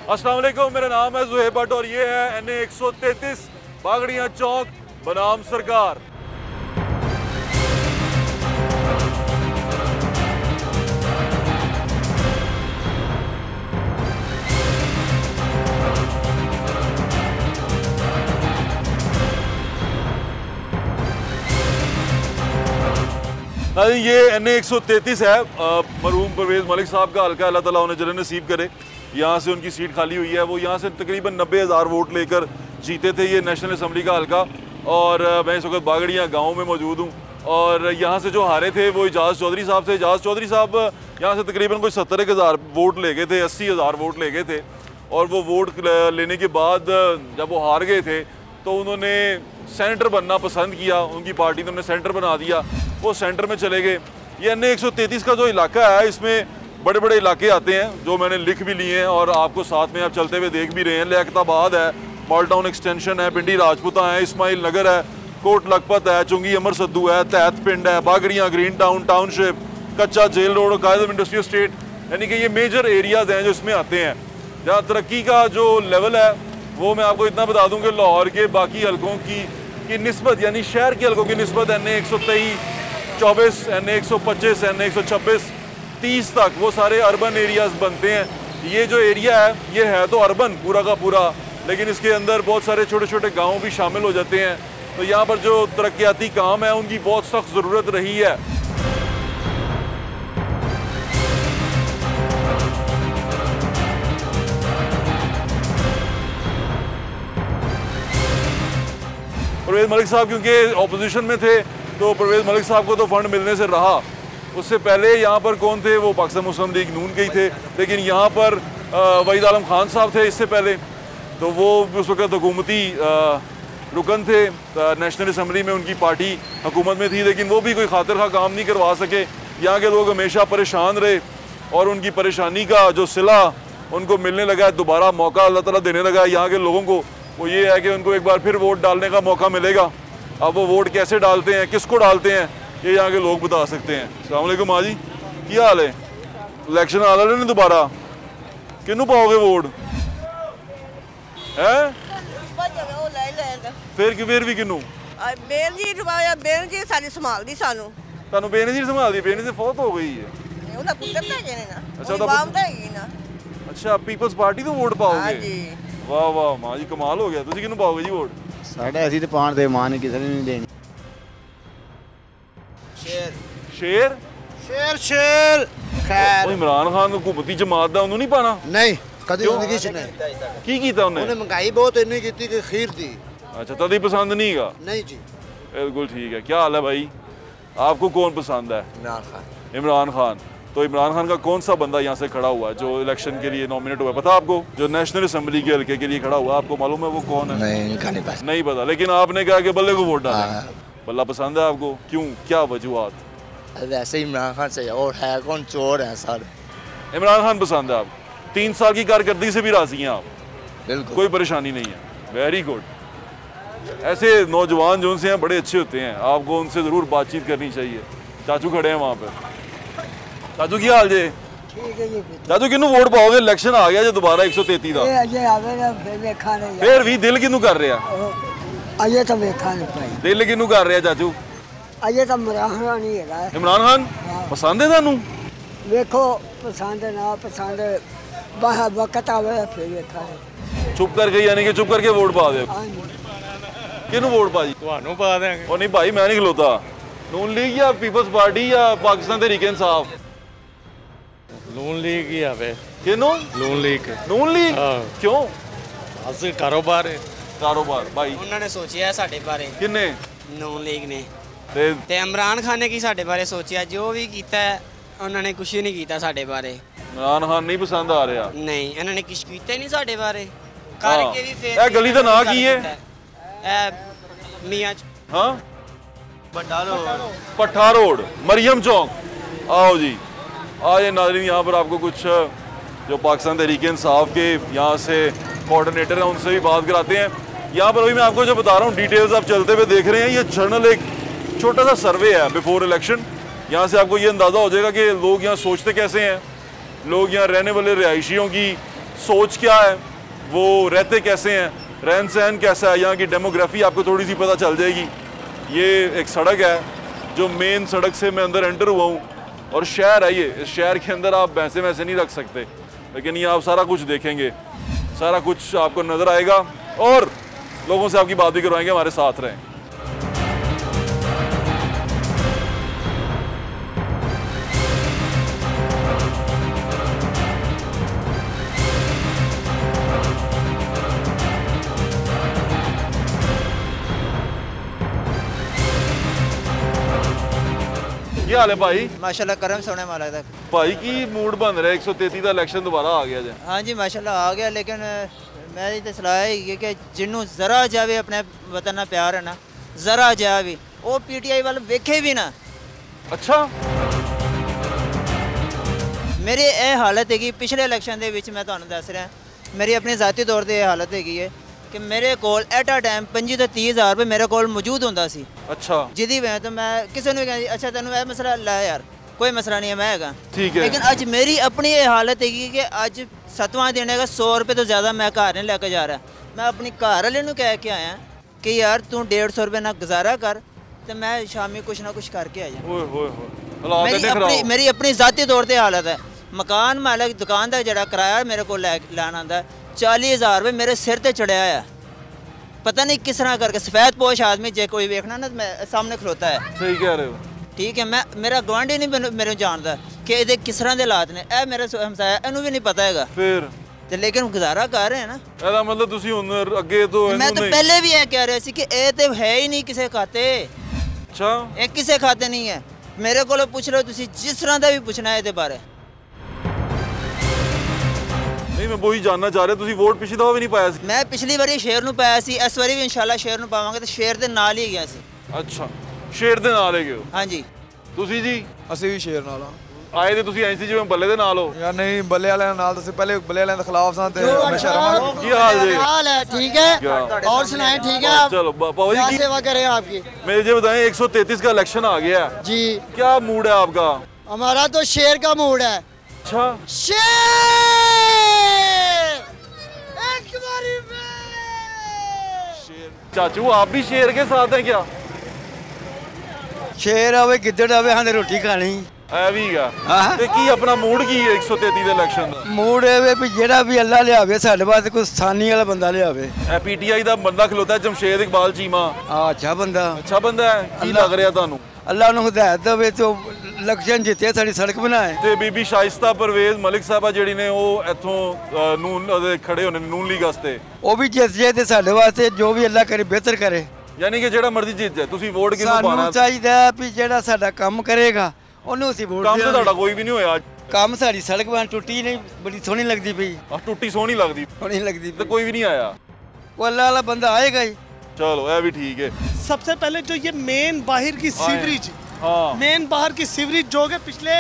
अस्सलाम वालेकुम, मेरा नाम है ज़ुहैब भट्ट और ये है NA 133 बागड़ियाँ चौक बनाम सरकार। ये NA 133 है, मरहूम परवेज़ मलिक साहब का हल्का, अल्लाह ताला उन्हें जन्नत नसीब करे। यहाँ से उनकी सीट खाली हुई है, वो यहाँ से तकरीबन 90,000 वोट लेकर जीते थे ये नेशनल असम्बली का हल्का। और मैं इस वक्त बागड़ियाँ गाँव में मौजूद हूँ और यहाँ से जो हारे थे वो एजाज चौधरी साहब थे। एजाज चौधरी साहब यहाँ से तकरीबन कोई 70,000 वोट ले गए थे, 80,000 वोट ले गए थे। और वो वोट लेने के बाद जब वो हार गए थे तो उन्होंने सेनेटर बनना पसंद किया, उनकी पार्टी ने उन्हें सेनेटर बना दिया, वो सेंटर में चले गए। ये NA 133 का जो इलाका है इसमें बड़े बड़े इलाके आते हैं जो मैंने लिख भी लिए हैं और आपको साथ में आप चलते हुए देख भी रहे हैं। लियाकताबाद है, मॉल टाउन एक्सटेंशन है, पिंडी राजपूता है, इस्माइल नगर है, कोट लखपत है, चुंगी अमर सद्दू है, तहत पिंड है, बागड़ियाँ, ग्रीन टाउन टाउनशिप, कच्चा जेल रोड, कायद इंडस्ट्रियल स्टेट, यानी कि ये मेजर एरियाज हैं जो इसमें आते हैं। जहाँ तरक्की का जो लेवल है वो मैं आपको इतना बता दूँ कि लाहौर के बाकी हल्कों की निस्बत, यानी शहर के हल्कों की निस्बत NA 123, 24, NA 125, NA 126, 30 तक वो सारे अर्बन एरियाज बनते हैं। ये जो एरिया है ये है तो अर्बन पूरा का पूरा, लेकिन इसके अंदर बहुत सारे छोटे छोटे गांव भी शामिल हो जाते हैं। तो यहाँ पर जो तरक्याती काम है उनकी बहुत सख्त ज़रूरत रही है। परवेज़ मलिक साहब क्योंकि ऑपोजिशन में थे तो परवेज़ मलिक साहब को तो फंड मिलने से रहा। उससे पहले यहाँ पर कौन थे, वो पाकिस्तान मुस्लिम लीग नून के ही थे, लेकिन यहाँ पर वहीद आलम खान साहब थे इससे पहले, तो वो उस वक्त हुकूमती रुकन थे, नेशनल असम्बली में उनकी पार्टी हुकूमत में थी, लेकिन वो भी कोई खातिर खा काम नहीं करवा सके। यहाँ के लोग हमेशा परेशान रहे और उनकी परेशानी का जो सिला उनको मिलने लगा, दोबारा मौका अल्लाह ताला देने लगा यहाँ के लोगों को। वो ये है कि उनको एक बार फिर वोट डालने का मौका मिलेगा। अब वो वोट कैसे डालते हैं, किसको डालते हैं, ये यहाँ के लोग बता सकते हैं। अस्सलाम वालेकुम माँ जी, क्या हाल है? इलेक्शन आ रहे हैं दोबारा, किनू पाओगे वोट है? फिर भी किनू? बेनजीर साडी संभालदी सानू। ਤੁਹਾਨੂੰ बेनजीर संभालदी? बेनजीर फौत हो गई है। ਉਹਦਾ ਪੁੱਤਰ ਤਾਂ ਹੈਗੇ ਨੇ ਨਾ। अच्छा ਉਹਦੀ ਬਾਪ ਤਾਂ ਹੈਗੀ ਨਾ। अच्छा, पीपल्स पार्टी तो वोट पाओगे? हाँ जी। वाह वाह माँ जी, कमाल हो गया। ਤੁਸੀਂ ਕਿਹਨੂੰ ਪਾਓਗੇ ਜੀ ਵੋਟ? साढ़े असी तो पान दे मान किसी ने नहीं देनी। शेर शेर शेर शेर खैर इमरान खान हुकूमती जमात दा उन्होंने नहीं पाना? नहीं कदी जिंदगी च नहीं। की कीता उन्हें? उन्हें महंगाई बहुत इन्नी की कि खीर दी। अच्छा, तभी पसंद नहीं का? नहीं जी। बिल्कुल ठीक है। क्या हाल है भाई, आपको कौन पसंद है? इमरान खान। इमरान खान। तो इमरान खान का कौन सा बंदा यहाँ से खड़ा हुआ है जो इलेक्शन के लिए नॉमिनेट हुआ है, पता आपको? जो नेशनल असम्बली के हल्के के लिए खड़ा हुआ, आपको मालूम है वो कौन है? नहीं, इनका नहीं पता। नहीं पता, लेकिन आपने कहा कि बल्ले को वोट डालें। बल्ला पसंद है आपको, क्यों, क्या वजूहत? वैसे इमरान खान से और है कौन, चोर है सारे। इमरान खान पसंद है आपको? 3 साल की कारकर्दगी से भी राजी हैं आप? बिल्कुल, कोई परेशानी नहीं है। Very good. ऐसे नौजवान जो उनसे हैं बड़े अच्छे होते हैं, आपको उनसे ज़रूर बातचीत करनी चाहिए। चाचू खड़े हैं वहाँ पर। चाचू की हाल जे? चाचू किनू वोट पाओगे? इलेक्शन आ गया जो दोबारा 133 का, फिर भी दिल किनू कर रहा? अजे तो वेखा नहीं पाई। दिल किनू कर रहा चाचू? अजे तो इमरान खान ही है। इमरान खान पसंद है थानू? वेखो पसंद ना पसंद बाहर वक्त आवे फिर वेखा। चुप करके, यानी कि चुप करके वोट पा दे? किनू वोट पा जी? ਤੁਹਾਨੂੰ ਪਾ ਦੇਾਂਗੇ। ਉਹ ਨਹੀਂ ਭਾਈ, मैं नहीं खलोता। नून लीग या पीपल्स पार्टी या पाकिस्तान तहरीक इंसाफ? ਨੂਨ ਲੀਗ ਹੀ ਆਵੇ। किनू? ਨੂਨ ਲੀਗ। नून लीग? क्यों? ਬਸ ਕਾਰੋਬਾਰ ਹੈ। कारोबार भाई ਉਹਨਾਂ ਨੇ ਸੋਚਿਆ ਸਾਡੇ ਬਾਰੇ, किन्ने? ਨੂਨ ਲੀਗ ਨੇ ते ਤੇ ਇਮਰਾਨ ਖਾਨ ਨੇ ਕੀ ਸਾਡੇ ਬਾਰੇ ਸੋਚਿਆ? ਜੋ ਵੀ ਕੀਤਾ ਉਹਨਾਂ ਨੇ ਕੁਝ ਨਹੀਂ ਕੀਤਾ ਸਾਡੇ ਬਾਰੇ। इमरान खान नहीं पसंद आ रहा? ਨਹੀਂ, ਇਹਨਾਂ ਨੇ ਕੁਝ ਕੀਤਾ ਹੀ ਨਹੀਂ ਸਾਡੇ ਬਾਰੇ। ਕਰਕੇ ਵੀ ਫੇਰ ਇਹ ਗਲੀ ਦਾ ਨਾਂ ਕੀ ਹੈ? ਇਹ ਮੀਆਂ हाँ, पट्ठा रोड, मरियम चौक। आओ जी, आज नाज़रीन यहाँ पर आपको कुछ जो पाकिस्तान तहरीक इंसाफ के यहाँ से कोऑर्डिनेटर हैं उनसे भी बात कराते हैं। यहाँ पर अभी मैं आपको जो बता रहा हूँ डिटेल्स आप चलते हुए देख रहे हैं। ये जर्नल एक छोटा सा सर्वे है बिफोर इलेक्शन। यहाँ से आपको ये अंदाज़ा हो जाएगा कि लोग यहाँ सोचते कैसे हैं, लोग यहाँ रहने वाले रिहायशियों की सोच क्या है, वो रहते कैसे हैं, रहन सहन कैसा है, यहाँ की डेमोग्राफी आपको थोड़ी सी पता चल जाएगी। ये एक सड़क है जो मेन सड़क से मैं अंदर एंटर हुआ हूँ, और शहर है ये। इस शहर के अंदर आप भैंसे वैसे नहीं रख सकते, लेकिन ये आप सारा कुछ देखेंगे, सारा कुछ आपको नज़र आएगा और लोगों से आपकी बात भी करवाएंगे। हमारे साथ रहें। क्या हाल है भाई? माशाल्लाह करम सोने वाला था भाई की मूड बन रहा है, 133 का इलेक्शन दोबारा आ गया जाए। हाँ जी माशाल्लाह आ गया, लेकिन मेरी तो सलाह है कि जिन्हों जरा जावे अपने वतन ना प्यार है ना, जरा जावे वो पीटीआई वाले वेखे भी ना। अच्छा, मेरी यह हालत है कि पिछले इलेक्शन ਦੇ ਵਿੱਚ मैं ਤੁਹਾਨੂੰ ਦੱਸ ਰਿਹਾ, मेरी अपनी ज़ाती तौर पर यह हालत है कि मेरे ਕੋਲ एट अ टाइम 25 ਤੋਂ 30,000 रुपये मेरे ਕੋਲ मौजूद ਹੁੰਦਾ ਸੀ। अच्छा, ਜਿਹਦੀ ਵਜ੍ਹਾ ਤੋਂ मैं किसी ਨੂੰ ਕਹਿੰਦੀ अच्छा ਤੈਨੂੰ ਇਹ ਮਸਲਾ ਲੈ यार, कोई मसला नहीं है, मैं हैगा। ठीक है। लेकिन अज मेरी अपनी ये हालत है कि अज 7वां दिन है, 100 रुपये तो ज़्यादा मैं घर नहीं लेके जा रहा। मैं अपनी घर वाले नूं कह के आया कि यार तू 150 रुपये ना गुजारा कर, तो मैं शामी कुछ ना कुछ करके आ जाऊँ। ओए होए होए, मेरी अपनी ज़ाती तौर पर हालत है। मकान मालक दुकान का जरा किराया मेरे को लैन आंदा 40,000 रुपये मेरे सिर पर चढ़िया है। पता नहीं किस तरह करके सफ़ेद पोश आदमी जे कोई देखना ना मैं सामने खलोता है। सही कह रहे हो। ठीक है, मैं मेरा गवांढी नहीं मेरे जानता कि ये किस तरह के हालात ने, ए मेरा हमसाया इनू भी नहीं पता है फिर ते, लेकिन गुजारा कर रहे हैं ना। ਇਹਦਾ मतलब ਤੁਸੀਂ ਹੁਣ ਅੱਗੇ ਤੋਂ मैं तो पहले भी यह कह रहा सी कि ये तो है ही नहीं किसी खाते। अच्छा, ये किसी खाते नहीं है। मेरे को पूछ लो तुसी जिस तरह का भी पूछना है ये बारे। नहीं मैं वही जानना चाह रहा, ਤੁਸੀਂ वोट पिछली दफा भी नहीं पाया ਸੀ। मैं पिछली बारी शेर नूं पाया सी, इस बारी भी इंशाल्लाह शेर नूं पावांगे, तो शेर दे नाल ही गया सी। अच्छा, शेर ਦੇ ਨਾਲ ਹੈਗੇ ਹੋ? हाँ जी। ਤੁਸੀਂ ਜੀ? ਅਸੀਂ ਵੀ ਸ਼ੇਰ ਨਾਲ ਆ। ਆਏ ਤੇ ਤੁਸੀਂ ਐਂ ਸੀ ਜਿਵੇਂ ਬੱਲੇ ਦੇ ਨਾਲ ਹੋ। ਯਾਰ ਨਹੀਂ, ਬੱਲੇ ਵਾਲਿਆਂ ਨਾਲ ਤੁਸੀਂ ਪਹਿਲੇ ਬੱਲੇ ਵਾਲਿਆਂ ਦੇ ਖਿਲਾਫ ਸਾਂ ਤੇ ਹਮੇਸ਼ਾ ਰਵਾਂਗੇ। ਕੀ ਹਾਲ ਜੀ? हाल है ठीक है, और सुनाएं ठीक है आप? चलो पापा क्या जी सेवा करें आपकी? मेरे ये बताएं, 133 का इलेक्शन आ गया है, जी क्या मूड है आपका? हमारा तो शेर का मूड है। अच्छा, शेर एक बारी चाचू आप भी शेर के साथ हैं क्या? शेर आवे गिद्दड़ आवे हाँ रोटी खानी। है भी गा ते की अपना मूड की है 133 ਦੇ ਇਲੈਕਸ਼ਨ ਦਾ? मूड ਇਹ ਵੀ ਜਿਹੜਾ ਵੀ ਅੱਲਾ ਲਿਆਵੇ ਸਾਡੇ ਵਾਸਤੇ ਕੋਈ ਸਾਨੀ ਵਾਲਾ ਬੰਦਾ ਲਿਆਵੇ। ਇਹ ਪੀਟੀਆਈ ਦਾ ਬੰਦਾ ਖਲੋਤਾ ਹੈ ਜਮਸ਼ੇਦ ਇਕਬਾਲ ਚੀਮਾ। ਅੱਛਾ ਬੰਦਾ, ਅੱਛਾ ਬੰਦਾ ਹੈ, ਕੀ ਲੱਗ ਰਿਹਾ ਤੁਹਾਨੂੰ? ਅੱਲਾ ਨੂੰ ਹਦਾਇਤ ਦੇਵੇ ਤੇ ਇਲੈਕਸ਼ਨ ਜਿੱਤੇ ਸਾਡੀ ਸੜਕ ਬਣਾਏ। ਤੇ ਬੀਬੀ ਸ਼ਾਇਸਤਾ ਪਰਵੇਜ਼ ਮਲਿਕ ਸਾਹਿਬਾ ਜਿਹੜੀ ਨੇ ਉਹ ਇੱਥੋਂ ਨੂਨ ਉਹਦੇ ਖੜੇ ਹੋਣੇ ਨੂਨ ਲੀਗ ਵਾਸਤੇ, ਉਹ ਵੀ ਜਿੱਤ ਜਾਏ ਤੇ ਸਾਡੇ ਵਾਸਤੇ ਜੋ ਵੀ ਅੱਲਾ ਕਰੇ ਬਿਹਤਰ ਕਰੇ। ਯਾਨੀ ਕਿ ਜਿਹੜਾ ਮਰਜ਼ੀ ਜਿੱਤ ਜਾਏ, ਤੁਸੀਂ ਵੋਟ ਕਿਹਨੂੰ ਪਾਣਾ? ਸਾਨੂੰ ਚਾਹੀਦਾ ਵੀ ਜਿਹੜਾ ਸਾਡਾ ਕੰਮ ਕਰੇਗਾ ਉਹਨੂੰ ਅਸੀਂ ਵੋਟ ਕੰਮ ਤਾਂ ਤੁਹਾਡਾ ਕੋਈ ਵੀ ਨਹੀਂ ਹੋਇਆ। ਕੰਮ ਸਾਡੀ ਸੜਕ ਬਣ ਟੁੱਟੀ ਨਹੀਂ, ਬੜੀ ਸੋਹਣੀ ਲੱਗਦੀ ਪਈ। ਟੁੱਟੀ ਸੋਹਣੀ ਲੱਗਦੀ, ਸੋਹਣੀ ਲੱਗਦੀ ਤੇ ਕੋਈ ਵੀ ਨਹੀਂ ਆਇਆ। ਉਹ ਅੱਲਾ ਵਾਲਾ ਬੰਦਾ ਆਏਗਾ ਹੀ। चलो ये भी ठीक है। सबसे पहले जो ये मेन बाहर की सीवरेज, मेन बाहर की सीवरेज जो है पिछले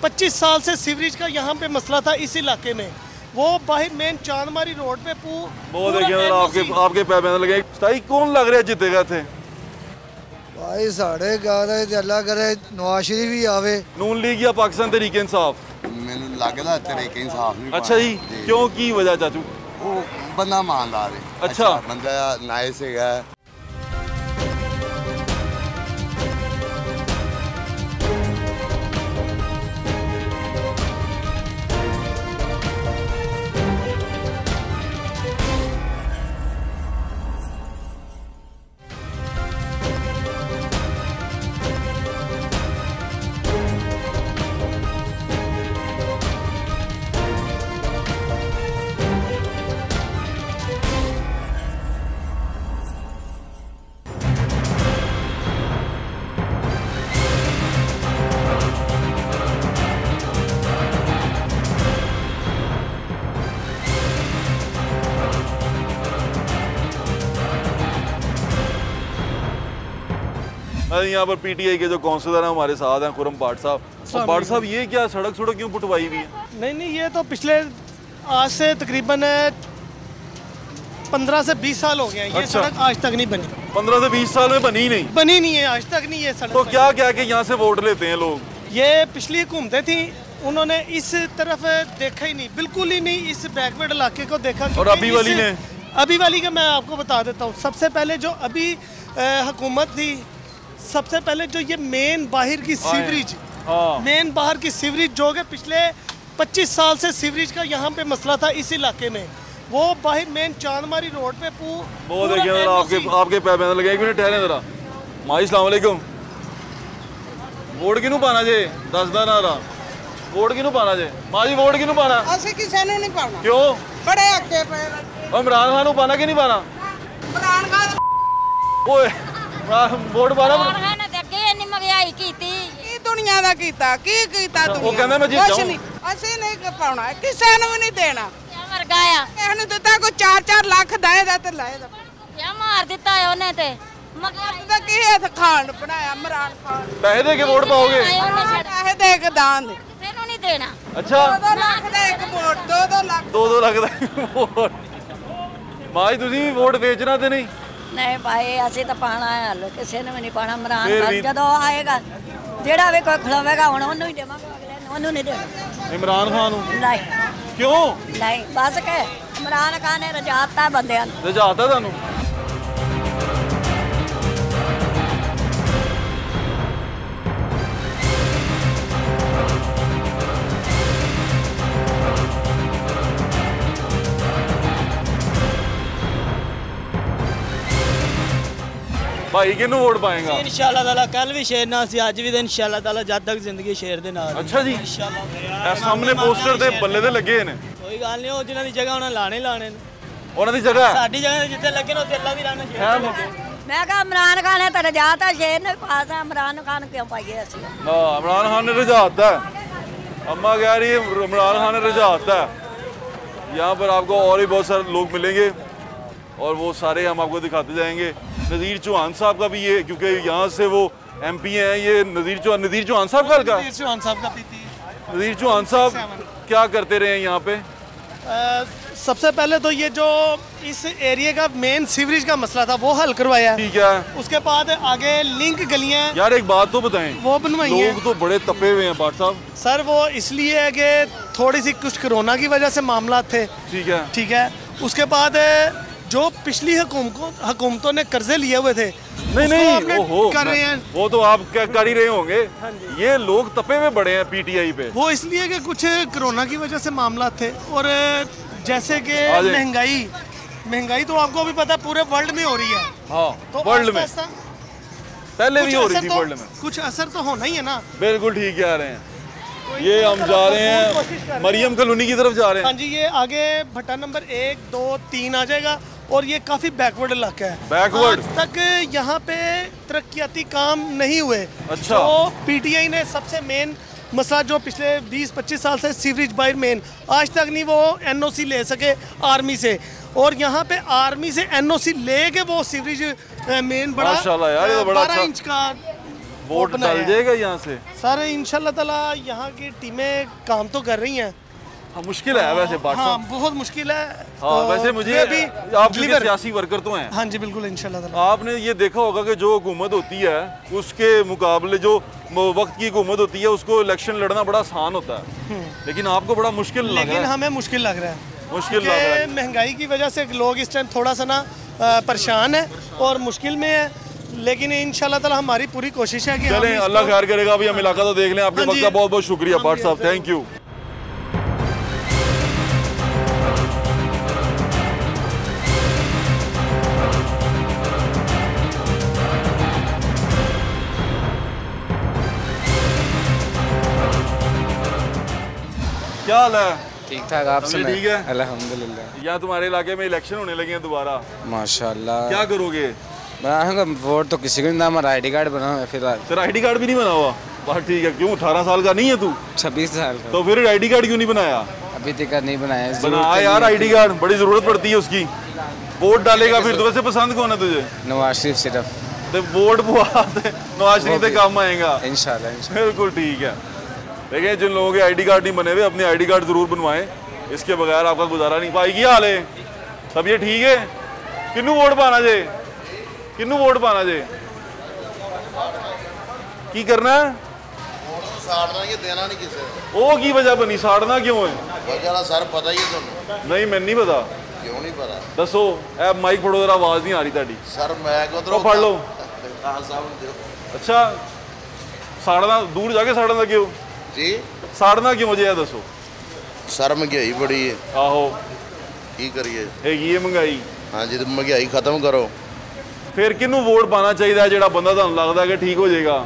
25 साल से सीवरेज का यहाँ पे मसला था इस इलाके में, वो बाहर मेन चांदमारी रोड पे वो देखिए आपके पैर में लगे। ताई कौन लग रहा है जीतेगा थे? भाई साढ़े गारे अल्लाह करे नवाज शरीफ ही आवे। नून लीग या पाकिस्तान तहरीक इंसाफ? मैंने लगता तहरीक इंसाफ नहीं। अच्छा जी, क्यों की वजह चाचू? वो बंदा ईमानदार है। अच्छा बंदा नाइस है। यहाँ पर पीटीआई के जो काउंसलर हैं हमारे साथ हैं, खुरम पाट साहब। और पाट साहब ये क्या सड़क क्यों पुटवाई हुई है? नहीं ये तो पिछले आज से तकरीबन 15 से 20 साल हो गए हैं। ये सड़क आज तक नहीं बनी। 15 से 20 साल में बनी नहीं है, आज तक नहीं है सड़क। तो क्या क्या कि यहाँ से वोट लेते हैं लोग? ये पिछली हुकूमतें थी, उन्होंने इस तरफ देखा ही नहीं, बिल्कुल ही नहीं इस बैकवर्ड इलाके को देखा। और अभी वाली ने, अभी वाली का मैं आपको बता देता हूँ। सबसे पहले जो अभी हुकूमत थी, सबसे पहले जो ये मेन बाहर की सीवरेज, मेन बाहर की सीवरेज जो कि पिछले 25 साल से सीवरेज का यहाँ पे मसला था इस इलाके में, वो बाहर मेन चांदमारी रोड पे वो देखिए जरा आपके पैर में लगे। एक मिनट ठहरे जरा। माई अस्सलाम वालेकुम। वोट किनू पाना जे? दसदा ना रहा वोट किनू पाना जे? माँ जी वोट किनू पाना? ਅਸੀਂ ਕਿਸੇ ਨੂੰ ਨਹੀਂ ਪਾਉਣਾ। क्यों? बड़े ਅੱਗੇ ਪਏ और इमरान खान को पाना कि नहीं पाना? ਇਮਰਾਨ ਖਾਨ ओए वोट पाना? ਖਾਨ ਨੇ ਅੱਗੇ ਇੰਨੀ ਮਹਿੰਗਾਈ ਕੀਤੀ। ਕੀ ਦੁਨੀਆ ਦਾ ਕੀਤਾ, ਕੀ ਕੀਤਾ ਦੁਨੀਆ? ਉਹ ਕਹਿੰਦਾ ਮੈਂ ਕੁਛ ਜਿੱਤਾਂ। ਨਹੀਂ, ਅਸੀਂ ਨਹੀਂ ਪਾਉਣਾ, ਕਿਸੇ ਨੂੰ ਵੀ ਨਹੀਂ ਦੇਣਾ। ਵਰਗਾ ਆ ਕਿਸੇ ਨੂੰ ਦਿੱਤਾ ਕੋਈ 4-4 ਲੱਖ ਦੇਦਾ ਤੇ ਲਾਏਦਾ। ਕਿਆ ਮਾਰ ਦਿੱਤਾ ਹੈ ਉਹਨੇ ਤੇ ਮਹਿੰਗਾਈ ਦਾ ਕੀ ਹੈ ਖਾਨ ਬਣਾਇਆ ਇਮਰਾਨ ਖਾਨ। पैसे दे के वोट पाओगे? ਪੈਸੇ ਦੇ ਕੇ ਦਾਨ ਦੇ। ਕਿਸੇ ਨੂੰ ਨਹੀਂ ਦੇਣਾ। अच्छा 2 ਲੱਖ ਦਾ ਇੱਕ ਵੋਟ, 2-2 ਲੱਖ। 2-2 ਲੱਖ ਦਾ ਵੋਟ। ਮਾਂ ਜੀ ਤੁਸੀਂ ਵੀ ਵੋਟ ਵੇਚਣਾ ਤੇ ਨਹੀਂ? ਨਹੀਂ ਭਾਈ ਅਸੀਂ ਤਾਂ ਪਾਣਾ ਹੈ, ਕਿਸੇ ਨੂੰ ਵੀ ਨਹੀਂ ਪਾਣਾ। ਇਮਰਾਨ ਫਿਰ ਖਾਨ ਵੀ- ਜਦੋਂ ਆਏਗਾ, ਜਿਹੜਾ ਵੀ ਕੋਈ ਖਲੋਵੇਗਾ ਹੁਣ ਉਹਨੂੰ ਹੀ ਦੇਵਾਂਗੇ, ਅਗਲੇ ਨੂੰ ਉਹਨੂੰ ਨਹੀਂ ਦੇਣਾ। ਇਮਰਾਨ ਖਾਨ ਨੂੰ? ਨਹੀਂ ਕਿਉਂ? ਨਹੀਂ ਬਸ ਕੇ ਇਮਰਾਨ ਖਾਨ ਨੇ ਰਜਾਤਾ ਬੰਦਿਆਂ ਨੂੰ। ਰਜਾਤਾ ਤੁਹਾਨੂੰ? भाई किनू वोट पाएगा? इंशाल्लाह ताला कल भी शेर ना सी, अज भी ते इंशाल्लाह ताला जद तक जिंदगी शेर दे नाल। अच्छा जी, इंशाल्लाह सामने पोस्टर ते बल्ले दे लगे ने। कोई गल नहीं, ओ जिन्हां दी जगह उन्हां लाने लाने ने। उन्हां दी जगह है? साडी जगह जिथे लगे ने उत्थे अल्लाह भी लाना चाहिए। मैं कहा इमरान खान ने तो रजाता, शेर ने पास है, इमरान खान क्यों पाइए असली? हाँ इमरान खान ने रजाता है। अम्मा कह रही है इमरान खान ने रजाता है। यहाँ पर आपको और भी बहुत सारे लोग मिलेंगे और वो सारे हम आपको दिखाते जाएंगे। नज़ीर चौहान साहब का भी ये, क्योंकि यहाँ से वो MP हैं, ये नज़ीर चौहान साहब का हल्का? नज़ीर चौहान साहब का पीती है। नज़ीर चौहान साहब क्या करते रहे यहाँ पे? सबसे पहले तो ये जो इस एरिया का मेन सीवरेज का मसला था वो हल करवाया। ठीक है। उसके बाद आगे लिंक गलियां, यार एक बात तो बताएं, वो बनवाई है। लोग तो बड़े तपे हुए हैं बाट साहब। सर वो इसलिए है कि थोड़ी सी कुछ कोरोना की वजह से मामला थे। ठीक है। ठीक है। उसके बाद जो पिछली हुकूमतों ने कर्जे लिए हुए थे, नहीं ओहो, कर रहे हैं। वो तो आप क्या कर ही रहे होंगे। ये लोग तपे हुए बड़े हैं PTI पे। वो इसलिए कि कुछ कोरोना की वजह से मामला थे, और जैसे कि महंगाई तो आपको भी पता है पूरे वर्ल्ड में हो रही है। हाँ, तो वर्ल्ड में पहले भी हो रही थी। वर्ल्ड में कुछ असर तो होना ही है ना। बिल्कुल ठीक कह रहे हैं। ये हम जा रहे हैं मरियम कॉलोनी की तरफ जा रहे हैं। हाँ जी, ये आगे भट्टा नंबर 1, 2, 3 आ जाएगा, और ये काफ़ी बैकवर्ड इलाका है। बैकवर्ड? आज तक यहाँ पे तरक्याती काम नहीं हुए। अच्छा। तो PTI ने सबसे मेन मसला जो पिछले 20-25 साल से सीवरेज बाहर मेन, आज तक नहीं वो NOC ले सके आर्मी से, और यहाँ पे आर्मी से NOC ले के वो सीवरेज मेन बड़ा माशाल्लाह यार, ये तो बड़ा 12 इंच का वोट डाल जाएगा यहाँ से। सर इंशाल्लाह ताला यहाँ की टीमें काम तो कर रही हैं। हाँ, मुश्किल है वैसे बात। हाँ, बहुत मुश्किल है। हाँ, वैसे मुझे आप क्योंकि सियासी वर्कर तो हैं। हाँ जी बिल्कुल, इंशाल्लाह ताला। आपने ये देखा होगा कि जो हुकूमत होती है उसके मुकाबले जो वक्त की हुकूमत होती है उसको इलेक्शन लड़ना बड़ा आसान होता है, लेकिन आपको बड़ा मुश्किल लग रहा है। लेकिन हमें मुश्किल लग रहा है, मुश्किल लग रहा है। महंगाई की वजह से लोग इस टाइम थोड़ा सा ना परेशान है और मुश्किल में है, लेकिन इंशाल्लाह ताला हमारी पूरी कोशिश है कि चलें, अल्लाह खैर करेगा। अभी हम इलाका तो देख लें। आपके वक्त का बहुत बहुत शुक्रिया बाट साहब, थैंक यू। क्या हाल है? ठीक ठाक, आप सुनाइए? ठीक है अल्हम्दुलिल्लाह। यहाँ तुम्हारे इलाके में इलेक्शन होने लगे हैं दोबारा, माशाल्लाह। क्या करोगे? मैं वोट तो किसी को नहीं, हमारा ID कार्ड बना हुआ है फिलहाल। तेरा ID कार्ड भी नहीं बना हुआ? बात ठीक है। क्यों, 18 साल का नहीं है तू? 26 साल का। तो फिर ID कार्ड क्यों नहीं बनाया? अभी तक नहीं बनाया। बना यार ID कार्ड, बड़ी जरूरत पड़ती है उसकी। वोट डालेगा फिर तो। वैसे पसंद कौन है तुझे? नवाज शरीफ सिर्फ। तो वोट नवाज शरीफ से काम आएगा इंशाल्लाह। बिल्कुल ठीक है। देखिए, जिन लोगों के ID कार्ड नहीं बने हुए अपने ID कार्ड जरूर बनवाएं, इसके बगैर आपका गुजारा नहीं पाएगी। हाल है सब ये ठीक है? किन्नू वोट पाना जे? किन्नू वोट पाना जे? की करना है? ਸਾੜਨਾ ਕਿ ਦੇਣਾ ਨਹੀਂ ਕਿਸੇ ਉਹ ਕੀ ਵਜ੍ਹਾ ਬਣੀ ਸਾੜਨਾ ਕਿਉਂ ਹੈ ਵਜ੍ਹਾ ਦਾ ਸਰ ਪਤਾ ਹੀ ਹੈ ਤੁਹਾਨੂੰ ਨਹੀਂ ਮੈਨੂੰ ਨਹੀਂ ਪਤਾ ਕਿਉਂ ਨਹੀਂ ਪਤਾ ਦੱਸੋ ਇਹ ਮਾਈਕ ਫੜੋ ਜਰਾ ਆਵਾਜ਼ ਨਹੀਂ ਆ ਰਹੀ ਤੁਹਾਡੀ ਸਰ ਮੈਂ ਕਿਧਰੋਂ ਫੜ ਲਓ ਹਾਂ ਸਾਹਿਬ ਦਿਓ ਅੱਛਾ ਸਾੜਨਾ ਦੂਰ ਜਾ ਕੇ ਸਾੜਨਾ ਕਿਉਂ ਜੀ ਸਾੜਨਾ ਕਿਉਂ ਜੇ ਇਹ ਦੱਸੋ ਸਰ ਮਹਿੰਗਾਈ ਬੜੀ ਹੈ ਆਹੋ ਕੀ ਕਰੀਏ ਹੈਗੀ ਹੈ ਮਹਿੰਗਾਈ ਹਾਂਜੀ ਤੇ ਮਹਿੰਗਾਈ ਖਤਮ ਕਰੋ ਫਿਰ ਕਿਹਨੂੰ ਵੋਟ ਪਾਣਾ ਚਾਹੀਦਾ ਜਿਹੜਾ ਬੰਦਾ ਤੁਹਾਨੂੰ ਲੱਗਦਾ ਕਿ ਠੀਕ ਹੋ ਜਾਏਗਾ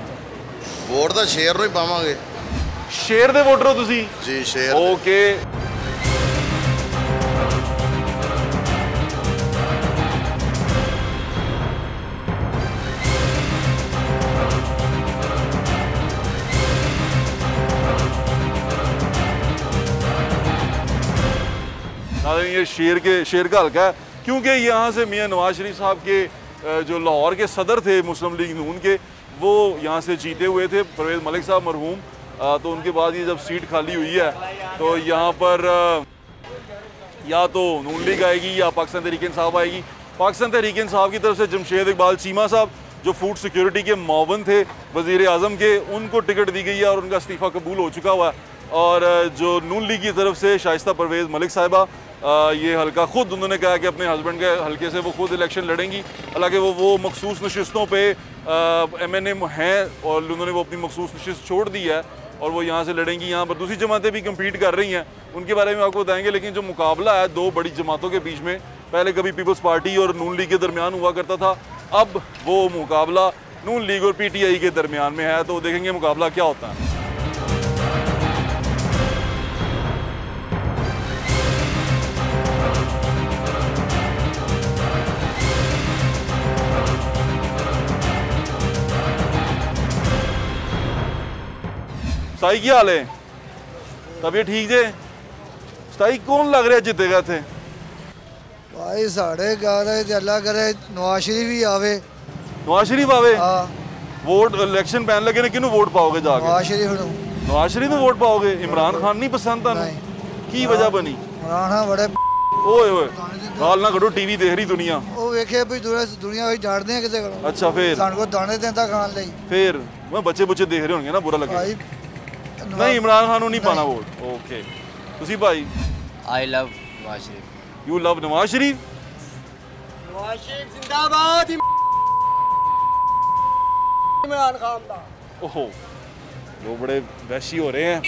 ਵੋਟ ਤਾਂ ਸ਼ੇਰ ਨੂੰ ਹੀ ਪਾਵਾਂਗੇ ਸ਼ੇਰ ਦੇ ਵੋਟਰ ਹੋ ਤੁਸੀਂ ਜੀ ਸ਼ੇਰ ਓਕੇ ये शेर का हल्का है क्योंकि यहाँ से मियाँ नवाज शरीफ साहब के जो लाहौर के सदर थे मुस्लिम लीग नून के वो यहाँ से जीते हुए थे परवेज़ मलिक साहब मरहूम तो उनके बाद ये जब सीट खाली हुई है तो यहाँ पर या तो नून लीग आएगी या पाकिस्तान तहरीक इंसाफ आएगी। पाकिस्तान तहरीक इंसाफ की तरफ से जमशेद इकबाल चीमा साहब जो फूड सिक्योरिटी के मुआवन थे वज़ीर आज़म के उनको टिकट दी गई है और उनका इस्तीफ़ा कबूल हो चुका हुआ है और जो नून लीग की तरफ से शाइस्ता परवेज़ मलिक साहिबा ये हल्का ख़ुद उन्होंने कहा कि अपने हस्बैंड के हल्के से वो खुद इलेक्शन लड़ेंगी। हालांकि वो मखसूस नशिस्तों पे MNM हैं और उन्होंने वो अपनी मखसूस नशिस्त छोड़ दी है और वो यहाँ से लड़ेंगी। यहाँ पर दूसरी जमातें भी कम्पीट कर रही हैं, उनके बारे में आपको बताएंगे। लेकिन जो मुकाबला है दो बड़ी जमातों के बीच में, पहले कभी पीपल्स पार्टी और नून लीग के दरमियान हुआ करता था, अब वो मुकाबला नून लीग और PTI के दरमियान में है। तो देखेंगे मुकाबला क्या होता है। सताई की हाल है तबीयत ठीक जे सताई कौन लग रहा जितेगा थे भाई साढ़े गारे अल्लाह करे नवाज शरीफ ही आवे। नवाज शरीफ आवे वोट इलेक्शन पैन लगे ने किनू वोट पाओगे जाके नवाज शरीफ में वोट पाओगे। इमरान खान नहीं पसंद था की वजह बनी इमरान खान बड़े ओए ओए गाल ना करो टीवी देख रही दुनिया ਉਹ ਵੇਖੇ ਵੀ ਦੁਨੀਆ ਵੀ ਜਾਣਦੇ ਆ ਕਿਸੇ ਕੋਲ। अच्छा फिर ਸਾਨੂੰ ਕੋ ਦਾਣੇ ਦਿੰਦਾ ਖਾਣ ਲਈ फिर मैं बच्चे बुच्चे देख रहे होंगे ना बुरा लगे नहीं इमरान खान को नहीं पाना वोट ओके तुसी भाई I love Nawaz Sharif you love Nawaz Sharif जिंदाबाद इमरान खान दा ओहो वो बड़े वहशी हो रहे हैं।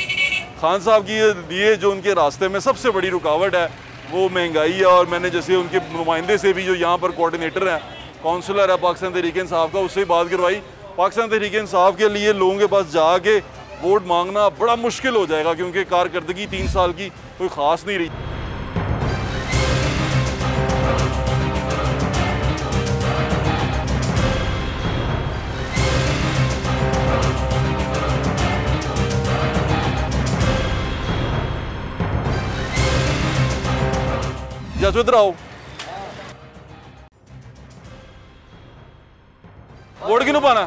खान साहब की ये जो उनके रास्ते में सबसे बड़ी रुकावट है वो महंगाई है। और मैंने जैसे उनके नुमाइंदे से भी जो यहाँ पर कोऑर्डिनेटर है काउंसलर है पाकिस्तान तहरीक इंसाफ का उससे बात करवाई। पाकिस्तान तहरीक इंसाफ के लिए लोगों के पास जाके वोट मांगना बड़ा मुश्किल हो जाएगा क्योंकि कारकर्दगी 3 साल की कोई ख़ास नहीं रही। जाओ इधर आओ वोट किनू पाना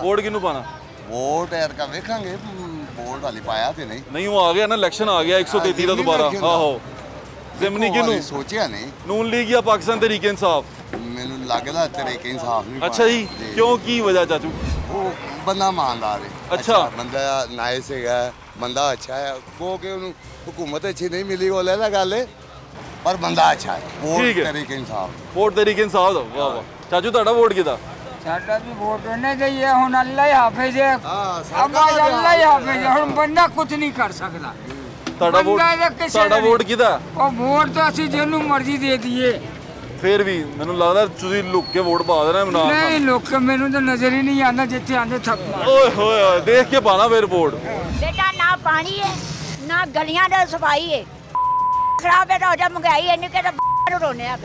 वोट किनू पाना वोट यार का वेखांगे वोट वाली पाया ते नहीं वो आ गया ना इलेक्शन आ गया 133 का दोबारा आहो जिमनी किनू सोचिया नहीं नून लीग या पाकिस्तान तहरीक इंसाफ मेनू लगदा तहरीक इंसाफ नहीं अच्छा जी क्यों की वजह चाचू वो बंदा ईमानदार है अच्छा बंदा नाइस है बंदा अच्छा है वो कि हुकूमत अच्छी नहीं मिली वो लेना गल है पर बंदा अच्छा है वोट तहरीक इंसाफ वोट तहरीक इंसाफ दा वाह वाह चाचू ਤੁਹਾਡਾ ਵੋਟ ਕਿਦਾ ਸਾਡਾ ਵੀ ਵੋਟ ਉਹਨੇ ਦਈ ਹੈ ਹੁਣ ਅੱਲਾ ਹੀ ਹਾਫਿਜ਼ ਹੈ ਅੱਲਾ ਹੀ ਹਾਫਿਜ਼ ਹੈ ਹੁਣ ਬੰਦਾ ਕੁਝ ਨਹੀਂ ਕਰ ਸਕਦਾ ਤੁਹਾਡਾ ਵੋਟ ਕਿਦਾ ਉਹ ਵੋਟ ਤਾਂ ਅਸੀਂ ਜਿਹਨੂੰ ਮਰਜ਼ੀ ਦੇ ਦਈਏ ਫਿਰ ਵੀ ਮੈਨੂੰ ਲੱਗਦਾ ਤੁਸੀਂ ਲੁੱਕ ਕੇ ਵੋਟ ਪਾ ਦੇਣਾ ਇਮਰਾਨ ਖਾਨ ਨਹੀਂ ਲੁੱਕ ਮੈਨੂੰ ਤਾਂ ਨਜ਼ਰ ਹੀ ਨਹੀਂ ਆਉਂਦਾ ਜਿੱਥੇ ਆਂਦੇ ਥੱਪ ਓਏ ਹੋਏ ਦੇਖ ਕੇ ਪਾਣਾ ਫਿਰ ਵੋਟ बेटा ना पानी है ना गलियां दा सफाई है खराब है तो महंगाई है निके तो रोने आ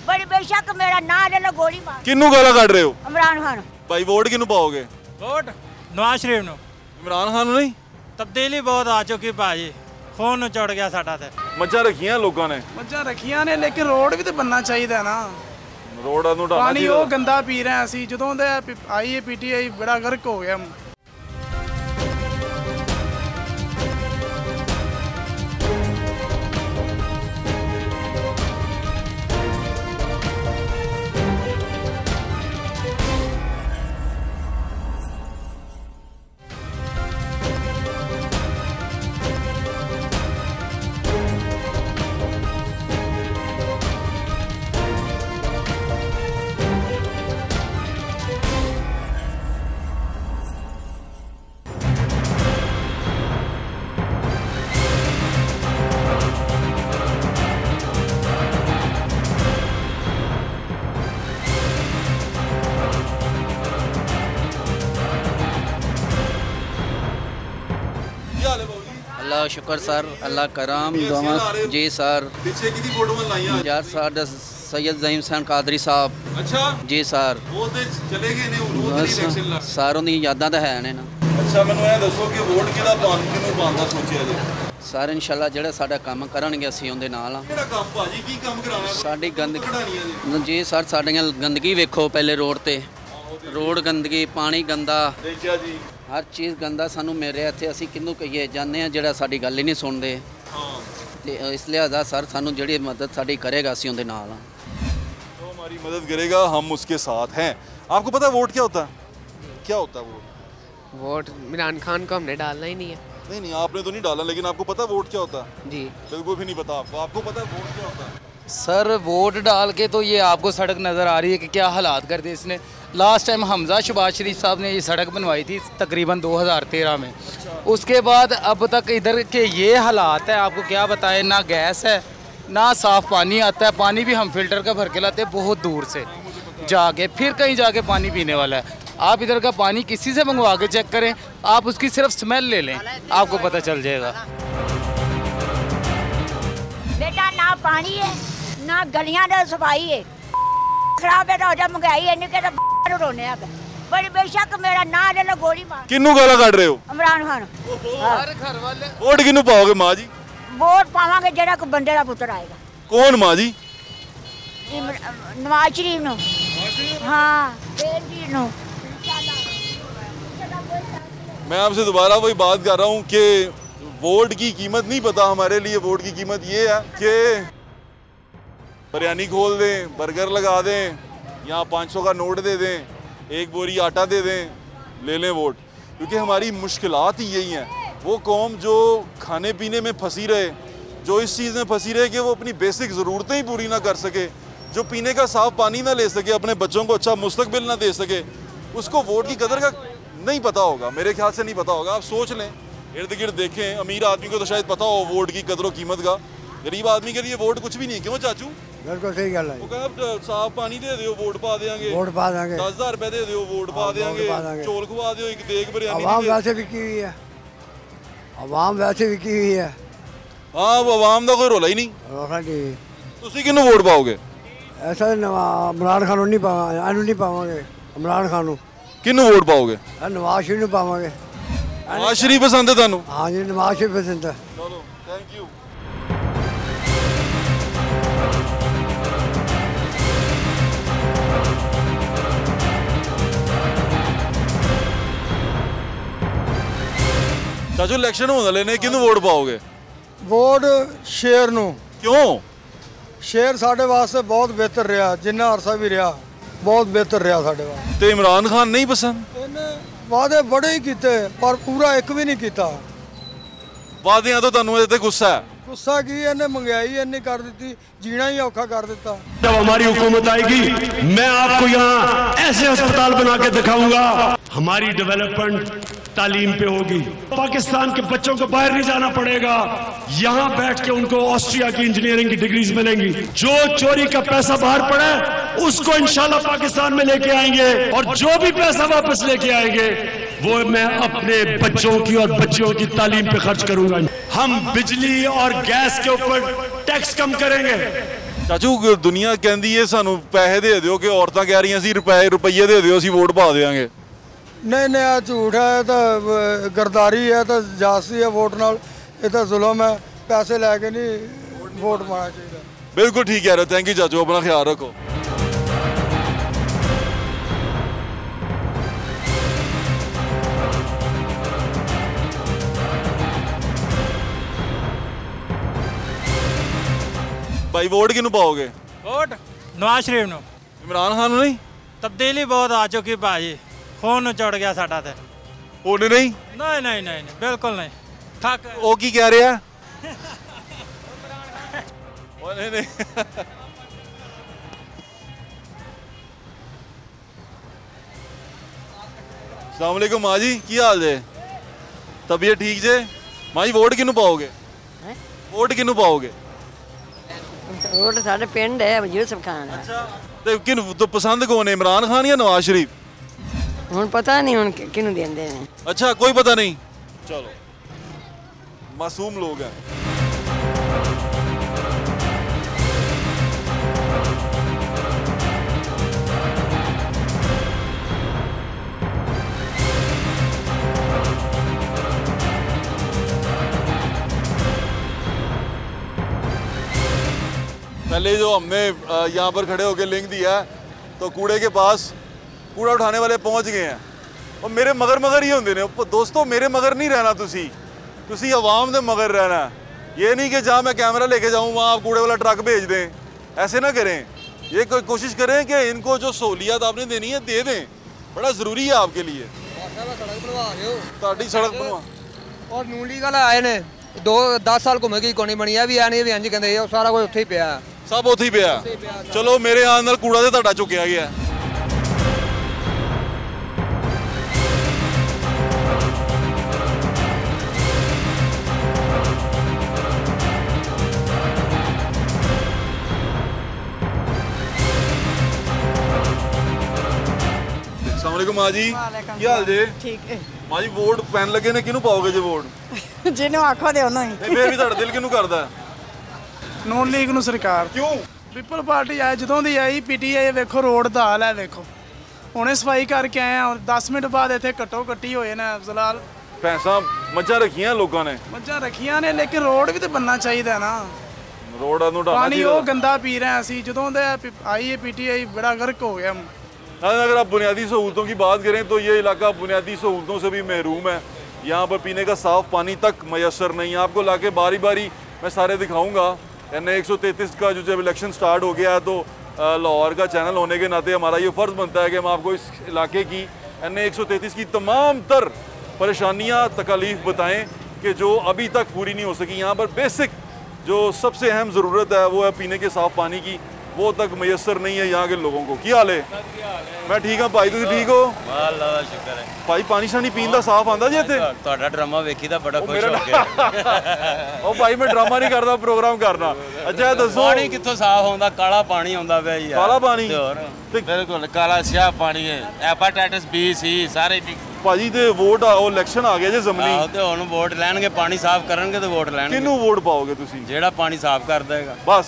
बड़ी बेशक मेरा ना ले लो गोली मार किन्नू गाला काट रहे हो इमरान खान भाई वोट किन्नू पाओगे वोट नवाज शरीफ नु इमरान खान नहीं तब्दीली बहुत आ चुकी भाजी खून चढ़ गया साडा ते मच्छा रखियां लोगों ने मच्छा रखियां ने लेकिन रोड भी तो बनना चाहिए ना रोड ਨੂੰ ਢਾਣਾ ਪਾਣੀ ਉਹ ਗੰਦਾ ਪੀ ਰਹੇ ਅਸੀਂ ਜਦੋਂ ਦੇ ਆਈ PTI ਬੜਾ ਗਰਕ ਹੋ ਗਿਆ। अल्लाह शुक्र सर, अल्लाह करम जी सर। पीछे कितनी फोटो लाइयां यार साढ़े सैयद ज़हीम हुसैन कादरी साहब। अच्छा जी सर। वो ते चले गए ने, वो ते नहीं इलेक्शन लड़। सारों दी यादां तां है ने ना। अच्छा मैनूं ये दसो कि वोट किहदा पाउंदा सोचिया जी? सर इंशाल्लाह ਜਿਹੜਾ ਸਾਡਾ ਕੰਮ ਕਰਨਗੇ ਅਸੀਂ ਉਹਦੇ ਨਾਲ ਆ। ਕਿਹੜਾ ਕੰਮ ਭਾਜੀ, ਕੀ ਕੰਮ ਕਰਾਉਣਾ? ਸਾਡੀ ਗੰਦਗੀ ਜੀ ਸਰ, ਸਾਡੀਆਂ ਗੰਦਗੀ ਵੇਖੋ ਪਹਿਲੇ ਰੋਡ ਤੇ, ਰੋਡ ਗੰਦਗੀ, ਪਾਣੀ ਗੰਦਾ, ਦੇਖਿਆ ਜੀ ਹਰ ਚੀਜ਼ ਗੰਦਾ ਸਾਨੂੰ ਮਿਲ ਰਿਹਾ ਇੱਥੇ। ਅਸੀਂ ਕਿਹਨੂੰ ਕਹੀਏ, ਜਾਂਦੇ ਆ ਜਿਹੜਾ ਸਾਡੀ ਗੱਲ ਹੀ ਨਹੀਂ ਸੁਣਦੇ। ਤੇ ਇਸ ਲਿਹਾਜ਼ਾ ਸਰ ਸਾਨੂੰ ਜਿਹੜੀ ਮਦਦ ਸਾਡੀ ਕਰੇਗਾ ਅਸੀਂ ਉਹਦੇ ਨਾਲ ਆ। तो हमारी मदद करेगा, हम उसके साथ हैं। आपको पता है वोट क्या होता है? क्या होता है वोट? वोट इमरान खान को हमने डालना ही नहीं है। नहीं आपने तो नहीं डाला, लेकिन आपको पता है वोट क्या होता है? जी बिल्कुल भी नहीं पता आपको। आपको पता है वोट क्या होता है? सर वोट डाल के तो ये आपको सड़क नज़र आ रही है कि क्या हालात कर दिए इसने। लास्ट टाइम हमजा शहबाज शरीफ साहब ने ये सड़क बनवाई थी तकरीबन 2013 में। उसके बाद अब तक इधर के ये हालात है, आपको क्या बताएं, ना गैस है ना साफ़ पानी आता है। पानी भी हम फिल्टर का भर के लाते हैं बहुत दूर से जाके, फिर कहीं जाके पानी पीने वाला है। आप इधर का पानी किसी से मंगवा के चेक करें, आप उसकी सिर्फ स्मेल ले लें, आपको पता चल जाएगा। बेटा ना पानी है ना गलियां दा सफाई है, खराब है तो महंगाई है, नहीं कहता रोने आ गए। बड़ी बेशक मेरा ना ले लो गोली मार। किन्नू गाला काट रहे हो? इमरान खान। वोट किन्नू पाओगे माँ जी? वोट पावांगे जेड़ा को बंदे दा पुत्र आएगा। कौन माँ जी? नवाज शरीफ नो। हाँ नो। मैं आपसे दोबारा वही बात कर रहा हूँ कि वोट की कीमत नहीं पता हमारे लिए। वोट की कीमत ये है कि बिरयानी खोल दें, बर्गर लगा दें, यहाँ 500 का नोट दे दें, एक बोरी आटा दे दें, ले लें वोट। क्योंकि हमारी मुश्किलात ही यही हैं। वो कौम जो खाने पीने में फंसी रहे, जो इस चीज़ में फंसी रहे कि वो अपनी बेसिक ज़रूरतें ही पूरी ना कर सके, जो पीने का साफ़ पानी ना ले सके, अपने बच्चों को अच्छा मुस्तकबिल ना दे सके, उसको वोट की कदर का नहीं पता होगा। मेरे ख्याल से नहीं पता होगा। आप सोच लें, इर्द गिर्द देखें, अमीर आदमी को तो शायद पता हो वोट की कदर और कीमत का, गरीब आदमी के लिए वोट कुछ भी नहीं। क्यों चाचू? बिल्कुल सही गल है। वो कहा साफ पानी दे दो वोट पा देंगे, वोट पा देंगे, 10,000 रुपए दे दो वोट पा देंगे, चौल खुआ दो, एक देग बिरयानी। आवाम वैसे बिकी हुई है, आवाम वैसे बिकी हुई है। हाँ वो आवाम का कोई रोला ही नहीं। तुसी किन्नू वोट पाओगे? ऐसा इमरान खान नहीं पावांगे, इमरान खान किन्नू वोट पाओगे? नवाज शरीफ पावांगे। नवाज शरीफ पसंद है थानू? हाँ जी नवाज शरीफ पसंद है। चलो थैंक यू। चाचू इलेक्शन होने वाले ने, किन्नू वोट पाओगे? वोट शेर नू। क्यों? शेर साढ़े वास्ते बहुत बेहतर रहा, जिन्ना अरसा भी रहा बहुत बेहतर रहा साढ़े वास्ते। तो इमरान खान नहीं पसंद? वादे बड़े ही किए पर पूरा एक भी नहीं किया। वादियां तो तुहानू इहदे ते गुस्सा है? गुस्सा की इन्हें महंगाई इन्नी कर दी, जीना ही औखा कर दिता। जब हमारी हुकूमत आएगी मैं आपको यहाँ ऐसे अस्पताल बना के दिखाऊंगा। हमारी डेवलपमेंट तालीम पे होगी। पाकिस्तान के बच्चों को बाहर नहीं जाना पड़ेगा, यहाँ बैठ के उनको ऑस्ट्रिया की इंजीनियरिंग की डिग्रीज मिलेंगी। जो चोरी का पैसा बाहर पड़ा है उसको इंशाल्लाह पाकिस्तान में लेके आएंगे, और जो भी पैसा वापस लेके आएंगे वो मैं अपने बच्चों की और बच्चियों की तालीम पे खर्च करूंगा। हम बिजली और गैस के ऊपर टैक्स कम करेंगे। चाचू दुनिया कहती है सानू पैसे दे दो, कि औरतां कह रही सी रुपये दे दो, असीं वोट पा देंगे। नहीं नहीं झूठ है, तो गरदारी है, तो जासी है वोट नाल, ये तो जुल्म है। पैसे लैके नहीं वोट पाना चाहिए। बिल्कुल ठीक कह रहे हो। थैंक यू चाचू, अपना ख्याल रखो। भाई वोट किन्नू पाओगे? वोट नवाज शरीफ नू। इमरान खान नहीं? तब्दीली बहुत आ चुकी भाजी, खून चढ़ गया साडा ते। होने नहीं? नहीं नहीं नहीं नहीं बिल्कुल नहीं। थक ओ की कह रहा है? नहीं नहीं अस्सलाम वालेकुम माँ जी, की हाल जे? तबीयत ठीक जे? माँ जी वोट किन्नू पाओगे? वोट किन्नू पाओगे? वोट साढ़े पिंड है यूसुफ खान। ते किन्नू तो पसंद कौन है, इमरान खान या नवाज शरीफ? हुण पता नहीं हुण किन्नू देंदे ने। अच्छा कोई पता नहीं। चलो मासूम लोग हैं। पहले जो हमने यहाँ पर खड़े होकर लिंक दिया है तो कूड़े के पास कूड़ा उठाने वाले पहुँच गए हैं और मेरे मगर ही होंगे ने। दोस्तों मेरे मगर नहीं रहना, तुसी आवाम ने मगर रहना। ये नहीं कि जहाँ मैं कैमरा लेके जाऊँ वहाँ आप कूड़े वाला ट्रक भेज दें, ऐसे ना करें। ये कोई कोशिश करें कि इनको जो सहूलियत आपने देनी है दे दें, बड़ा ज़रूरी है आपके लिए। सड़क बनवा और नून लीग वाले आए ने 10 साल घूमेगी कोनी बनी है भी है नहीं भी इंज कहते सारा कुछ उत्थे ही पिया, सब उत्थे ही पिया। चलो मेरे आने नाल कूड़ा तो तुहाडा चुकिया गया। माँ जी की हाल जे? ठीक है माँ जी वोट पैन लगे ने किनू पाओगे जे वोट? जिन्हें आखो दे उन्होंने ही। फिर भी तुहाडा दिल किनू करदा है? नून लीग नू सरकार। क्यों? पीपल पार्टी आए जदों दी आई पीटीआई वेखो रोड दा हाल है वेखो। हुणे सफाई करके आए और 10 मिनट बाद इत्थे कट्टो कट्टी होए ने अफजलाल। पैसा मज्जा रखियां लोगों ने, मज्जा रखियां ने लेकिन रोड भी तो बनना चाहिए ना। रोड नूं ढाना पानी वो गंदा पी रहे हैं असी जदों दे आई है पीटीआई बड़ा गर्क हो गया। अगर आप बुनियादी सहूलतों की बात करें तो ये इलाका बुनियादी सहूलतों से भी महरूम है। यहाँ पर पीने का साफ़ पानी तक मैसर नहीं है। आपको लाके बारी बारी मैं सारे दिखाऊंगा। NA 133 का जो जब इलेक्शन स्टार्ट हो गया है तो लाहौर का चैनल होने के नाते हमारा ये फ़र्ज़ बनता है कि हम आपको इस इलाके की NA 133 की तमाम तर परेशानियाँ तकालीफ बताएँ कि जो अभी तक पूरी नहीं हो सकी। यहाँ पर बेसिक जो सबसे अहम ज़रूरत है वो है पीने के साफ़ पानी की, वो तक मैसर नहीं है यहाँ के लोगों को। क्या हाल है? मैं ठीक हाँ भाई, तुम ठीक हो? अल्लाह दा शुक्र है भाई। पानी शानी पीन दा साफ आंदा जी इत्थे? ਤੁਹਾਡਾ ड्रामा वेखी दा बड़ा खुश हो गया। ओ भाई मैं ड्रामा नहीं करदा, प्रोग्राम करना। अच्छा दसो पानी कित्थों साफ होंदा? काला पानी होंदा पिया यार। काला पानी? बिल्कुल काला स्याह पानी है। हेपेटाइटिस B C सारे ਭਾਜੀ ਤੇ ਵੋਟ ਆਓ ਇਲੈਕਸ਼ਨ ਆ ਗਿਆ ਜੇ ਜ਼ਮਨੀ। ਆਹ ਤੇ ਹੁਣ ਵੋਟ ਲੈਣਗੇ, ਪਾਣੀ ਸਾਫ਼ ਕਰਨਗੇ ਤੇ ਵੋਟ ਲੈਣਗੇ। ਕਿਹਨੂੰ ਵੋਟ ਪਾਓਗੇ ਤੁਸੀਂ? ਜਿਹੜਾ ਪਾਣੀ ਸਾਫ਼ ਕਰ ਦੇਗਾ ਬਸ।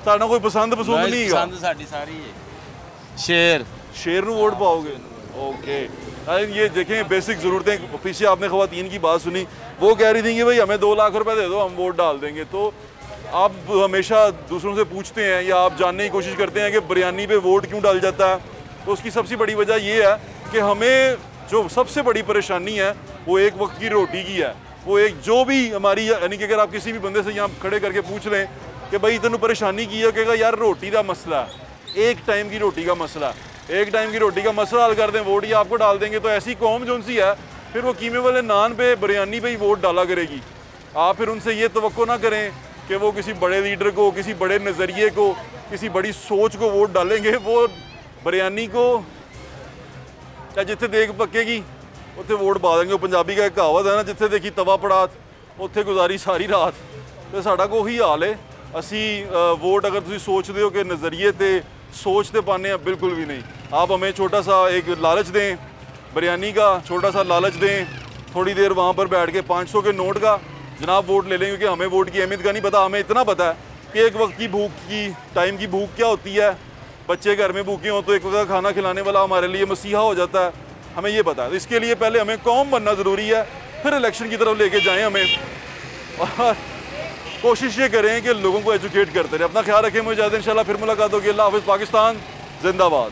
ਤੁਹਾਡਾ ਕੋਈ ਪਸੰਦ ਨਹੀਂ ਹੈਗਾ? ਪਸੰਦ ਸਾਡੀ ਸਾਰੀ ਹੈ। शेर ਨੂੰ वोट पाओगे? ओके। ये देखें बेसिक ज़रूरतें। पीछे आपने ख़वातीन की बात सुनी, वो कह रही थी कि भाई हमें 2 लाख रुपए दे दो हम वोट डाल देंगे। तो आप हमेशा दूसरों से पूछते हैं या आप जानने की कोशिश करते हैं कि बिरयानी पे वोट क्यों डाल जाता है। तो उसकी सबसे बड़ी वजह ये है कि हमें जो सबसे बड़ी परेशानी है वो एक वक्त की रोटी की है। वो एक जो भी हमारी यानी कि अगर आप किसी भी बंदे से यहाँ खड़े करके पूछ लें कि भाई तेनों परेशानी की है, कहेगा यार रोटी का मसला है, एक टाइम की रोटी का मसला है। एक टाइम की रोटी का मसला हल कर दें, वोट ही आपको डाल देंगे। तो ऐसी कौम जो सी है फिर वो कीमे वाले नान पे बिरयानी पे ही वोट डाला करेगी। आप फिर उनसे ये तवक्को ना करें कि वो किसी बड़े लीडर को, किसी बड़े नज़रिए को, किसी बड़ी सोच को वोट डालेंगे। वो बिरयानी को या जिथे देख पकेगी उत्थे वोट पा देंगे। पंजाबी का एक कहावत है ना, जिथे देखी तवा पड़ात उत्थे गुजारी सारी रात। तो साडा को ही हाल है। असी वोट अगर तुसी सोचते हो कि नज़रिए ते सोचते पाने हैं, बिल्कुल भी नहीं। आप हमें छोटा सा एक लालच दें, बिरयानी का छोटा सा लालच दें, थोड़ी देर वहाँ पर बैठ के 500 के नोट का जनाब वोट ले लें। क्योंकि हमें वोट की अहमियत का नहीं पता। हमें इतना पता है कि एक वक्त की भूख की टाइम की भूख क्या होती है। बच्चे घर में भूखे हों तो एक वक्त का खाना खिलाने वाला हमारे लिए मसीहा हो जाता है, हमें ये पता है। तो इसके लिए पहले हमें कौम बनना ज़रूरी है, फिर इलेक्शन की तरफ लेके जाएं हमें। और कोशिश ये करें कि लोगों को एजुकेट करते रहें। अपना ख्याल रखें। मुझे इंशाल्लाह फिर मुलाकात होगी। अल्लाह हाफ़िज़। पाकिस्तान जिंदाबाद।